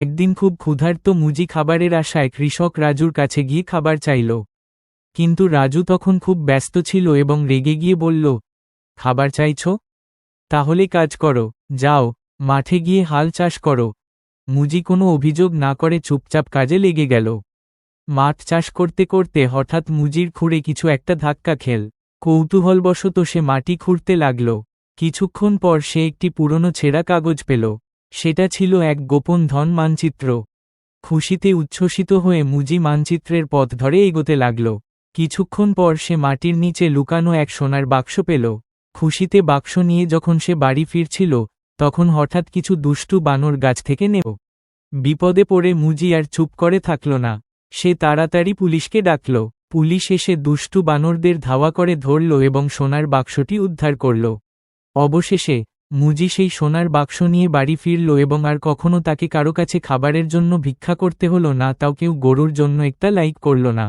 একদিন খুব ক্ষুধার্ত মুজি খাবারের আশায় কৃষক রাজুর কাছে গিয়ে খাবার চাইল। কিন্তু রাজু তখন খুব ব্যস্ত ছিল এবং রেগে গিয়ে বলল, খাবার চাইছ? তাহলে কাজ করো, যাও, মাঠে গিয়ে হাল চাষ করো। মুজি কোনো অভিযোগ না করে চুপচাপ কাজে লেগে গেল। মাঠ চাষ করতে করতে হঠাৎ মুজির খুঁড়ে কিছু একটা ধাক্কা খেল। কৌতূহলবশত সে মাটি খুঁড়তে লাগল। কিছুক্ষণ পর সে একটি পুরনো ছেঁড়া কাগজ পেল। সেটা ছিল এক গোপন ধন মানচিত্র। খুশিতে উচ্ছ্বসিত হয়ে মুজি মানচিত্রের পথ ধরে এগোতে লাগল। কিছুক্ষণ পর সে মাটির নিচে লুকানো এক সোনার বাক্স পেল। খুশিতে বাক্স নিয়ে যখন সে বাড়ি ফিরছিল, তখন হঠাৎ কিছু দুষ্টু বানর গাছ থেকে নেমে এলো। বিপদে পড়ে মুজি আর চুপ করে থাকল না। সে তাড়াতাড়ি পুলিশকে ডাকল। পুলিশ এসে দুষ্টু বানরদের ধাওয়া করে ধরল এবং সোনার বাক্সটি উদ্ধার করল। অবশেষে মুজি সেই সোনার বাক্স নিয়ে বাড়ি ফিরল এবং আর কখনো তাকে কারো কাছে খাবারের জন্য ভিক্ষা করতে হলো না, তাও কেউ গরুর জন্য একটা লাইক করল না।